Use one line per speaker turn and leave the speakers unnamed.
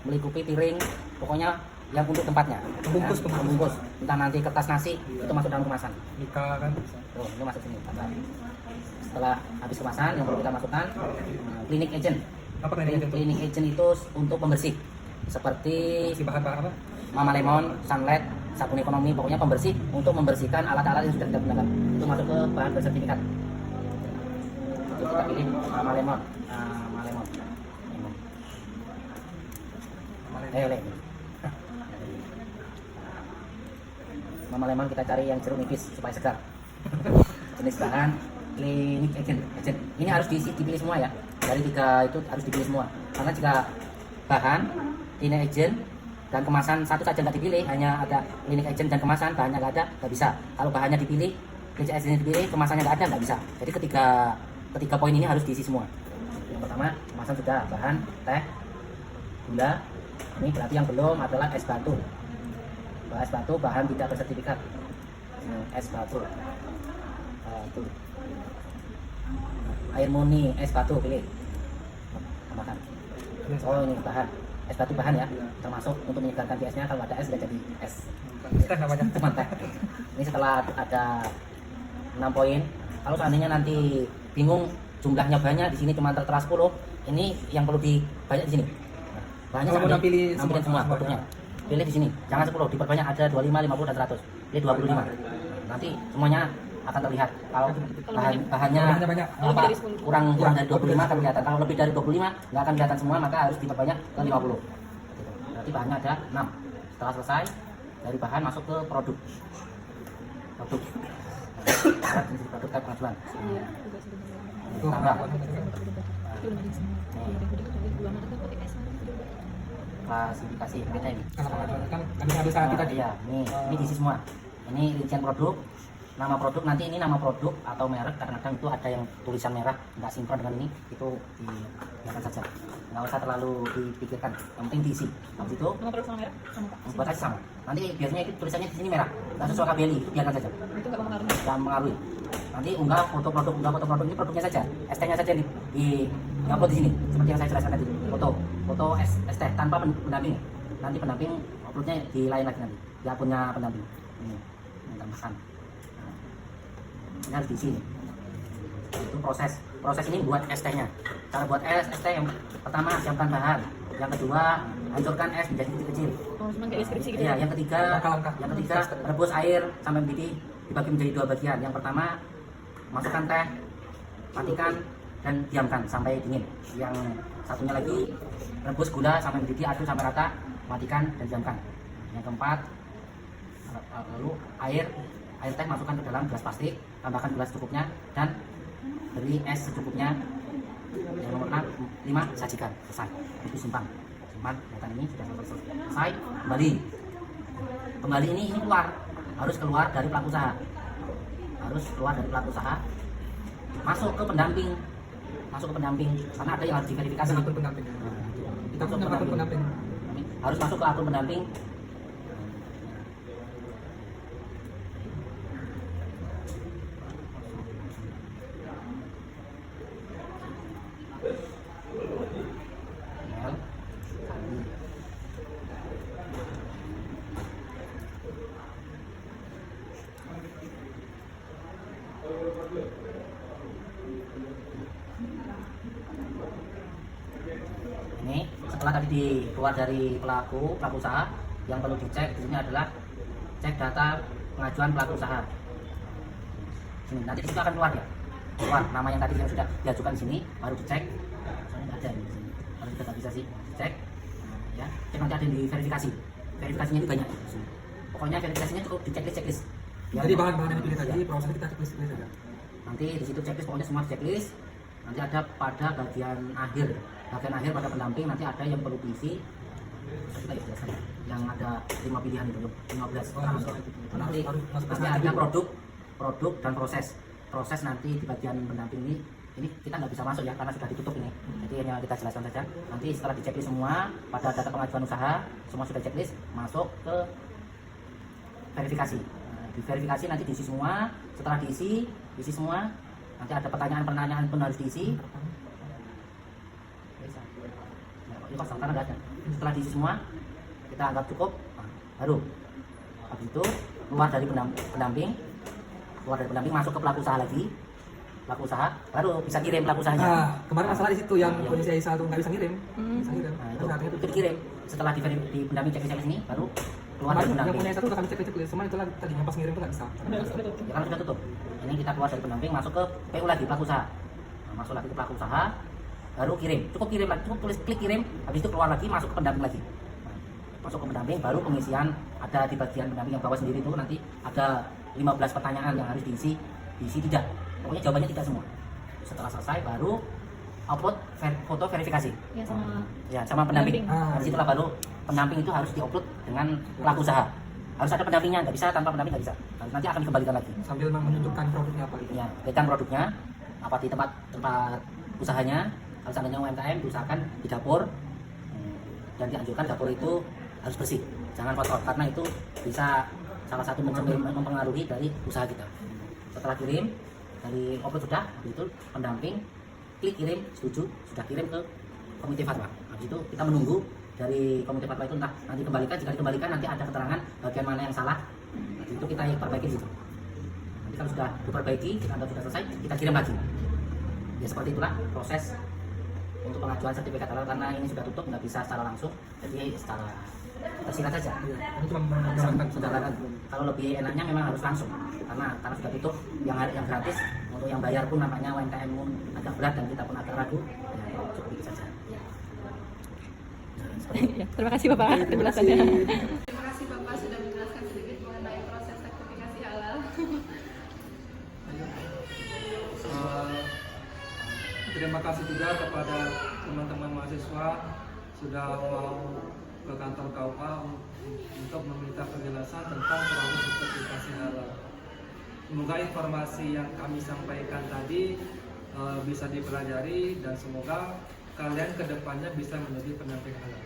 melingkupi piring, pokoknya yang untuk tempatnya.
Membungkus,
Ya, membungkus. Entah nanti kertas nasi itu masuk dalam kemasan.
Mika kan bisa.
Tuh, ini masuk sini. Setelah habis kemasan, yang perlu kita masukkan cleaning agent.
Apa kayaknya itu?
Cleaning agent itu untuk pembersih, seperti
Si bahan-bahan apa?
Mama Lemon, Sunlight, sabun ekonomi, pokoknya pembersih untuk membersihkan alat-alat yang sudah kita gunakan. Itu masuk ke bahan bersertifikat. Itu kita pilih Mama Lemon. Mama Lemon. Ayo, Le. Mama Lemon kita cari yang jeruk nipis supaya segar. Jenis bahan cleaning agent. Ini harus dipilih semua ya. Dari 3 itu harus dipilih semua. Karena jika bahan cleaning agent dan kemasan satu saja nggak dipilih, hanya ada cleaning agent dan kemasan, bahannya nggak ada, nggak bisa. Kalau bahannya dipilih, cleaning agent dipilih, kemasannya nggak ada, nggak bisa. Jadi ketiga poin ini harus diisi semua. Yang pertama, kemasan sudah, bahan teh, gula. Ini berarti yang belum adalah es batu. Es batu bahan tidak bersertifikat. Es batu. Air murni, es batu pilih. Tambahkan. Oh, ini bahan. Es batu bahan ya, termasuk untuk menyegarkan di esnya. Kalau ada es sudah jadi es.
Teh namanya.
Cuma teh. Ini setelah ada 6 poin. Kalau seandainya nanti bingung jumlahnya banyak, di sini cuma tertera 10. Ini yang perlu dibanyak di sini. Banyak
Kalau mau pilih
ambilin semua produknya. Pilih di sini. Jangan 10, diperbanyak, ada 25, 50 dan 100. Pilih 25. Nanti semuanya akan terlihat. Kalau bahannya
banyak.
kurang dari 25 akan kelihatan. Kalau lebih dari 25 nggak akan kelihatan semua, maka harus diperbanyak ke 50. Berarti bahannya ada 6. Setelah selesai, dari bahan masuk ke produk. Produk kayak pengajuan. Tambah. Klasifikasi beda ini.
Kan bisa kita
Iya, ini diisi semua. Ini rincian produk, nama produk, nanti ini nama produk atau merek, kadang-kadang itu ada yang tulisan merah nggak sinkron dengan ini, itu dibiarkan saja, nggak usah terlalu dipikirkan, yang penting diisi. Habis itu
Nama produk sama merek sama Pak.
buat aja sama. Nanti biasanya itu tulisannya di sini merah, nggak sesuai KBLI, itu biarkan saja,
Itu nggak mempengaruhi.
jangan mengaruhi. Nanti unggah foto produk ini produknya saja, ST-nya saja di upload di sini, seperti yang saya jelaskan tadi. Foto ST tanpa pendamping. Nanti pendamping uploadnya di lain lagi nanti, di akunnya pendamping. Ini tambahkan. Ini harus diisi. Itu proses ini buat ST-nya. Cara buat ST yang pertama siapkan bahan, yang kedua hancurkan es menjadi kecil-kecil.
Oh, cuma kayak deskripsi gitu.
Iya, yang ketiga rebus air sampai mendidih, dibagi menjadi 2 bagian. Yang pertama masukkan teh, matikan dan diamkan sampai dingin. Yang satunya lagi rebus gula sampai mendidih, aduk sampai rata, matikan dan diamkan. Yang keempat, lalu air teh masukkan ke dalam gelas plastik, tambahkan gelas cukupnya dan beri es secukupnya. Yang nomor 5 sajikan, selesai. Itu simpan bukan ini sudah selesai. Kembali ini harus keluar dari pelaku usaha, masuk ke pendamping karena ada yang harus diverifikasi.
akun pendamping. Kita punya akun pendamping.
Harus masuk ke akun pendamping. Ini setelah tadi keluar dari pelaku usaha, yang perlu dicek di sini adalah cek data pengajuan pelaku usaha. Sini, nanti di situ akan keluar nama yang tadi yang sudah diajukan di sini, baru dicek. Soalnya nggak ada di sini, kalau kita nggak bisa sih cek, ya cek nanti ada yang diverifikasi. Verifikasinya itu banyak. Pokoknya verifikasinya cukup di checklist.
Jadi bahan-bahan yang dipilih tadi proses kita checklist saja.
Nanti di situ checklist, pokoknya semua checklist. Nanti ada pada bagian akhir pada pendamping, nanti ada yang perlu diisi. Kita jelaskan yang ada 5 pilihan itu, 15. Nanti ada produk dan proses nanti di bagian pendamping ini kita nggak bisa masuk ya karena sudah ditutup ini. Jadi hanya kita jelaskan saja. Nanti setelah diceklis semua pada data pengajuan usaha, semua sudah checklist, masuk ke verifikasi. Di verifikasi nanti diisi semua. Setelah diisi semua, nanti ada pertanyaan pun harus diisi. Ini kosong karena nggak ada. Setelah diisi semua, kita anggap cukup, nah, baru habis itu keluar dari pendamping, masuk ke pelaku usaha lagi, pelaku usaha, baru bisa kirim pelaku usahanya.
Kemarin masalah di situ yang
Iya.
kondisi Aisyah tuh nggak bisa ngirim. Bisa ngirim.
Nah,
Itu artinya
itu dikirim. Setelah di pendamping cek ini, baru keluar dari
kemarin yang
pendamping.
punya Aisyah tuh udah kami cek semua itu lah tadinya pas ngirim tuh nggak bisa.
Ya kan sudah tutup. Ini kita keluar dari pendamping, masuk ke PU lagi, pelaku usaha. Nah, masuk lagi ke pelaku usaha, baru kirim. Cukup kirim lagi, cukup tulis klik kirim, habis itu keluar lagi, masuk ke pendamping lagi. Nah, masuk ke pendamping, baru pengisian ada di bagian pendamping yang bawah sendiri itu nanti ada 15 pertanyaan yang harus diisi tidak. Pokoknya jawabannya tidak semua. Setelah selesai, baru upload foto verifikasi.
Ya sama
Ya, sama pendamping.
Pendamping.
Dari situlah baru pendamping itu harus diupload dengan pelaku usaha. Harus ada pendampingnya, nggak bisa tanpa pendamping nggak bisa. Nanti akan dikembalikan lagi.
Sambil menunjukkan produknya apa gitu.
Ya, pegang produknya, apa di tempat usahanya. Kalau seandainya UMKM diusahakan di dapur, dan dianjurkan dapur itu harus bersih, jangan kotor karena itu bisa salah satu mempengaruhi dari usaha kita. Setelah kirim dari upload sudah, habis itu pendamping klik kirim, setuju, sudah kirim ke komite fatwa. Habis itu kita menunggu dari komite fatwa itu entah nanti kembalikan, jika dikembalikan nanti ada keterangan bagian mana yang salah. Habis itu kita yang perbaiki situ. Nanti kalau sudah diperbaiki, kita anggap sudah selesai, kita kirim lagi. Ya seperti itulah proses untuk pengajuan sertifikat halal karena ini sudah tutup, nggak bisa secara langsung, jadi secara tersirat saja.
Ini cuma menjalankan
Saudara, kalau lebih enaknya memang harus langsung karena sudah tutup, yang gratis untuk yang bayar pun nampaknya UMKM pun agak berat dan kita pun agak ragu, ya cukup itu saja. Nah, seperti itu.
Ya, terima kasih Bapak penjelasannya.
Terima kasih Bapak sudah menjelaskan sedikit mengenai proses sertifikasi halal.
Terima kasih juga kepada teman-teman mahasiswa sudah mau ke kantor KUA untuk meminta penjelasan tentang proses sertifikasi halal. Semoga informasi yang kami sampaikan tadi bisa dipelajari dan semoga kalian kedepannya bisa menjadi pendamping halal.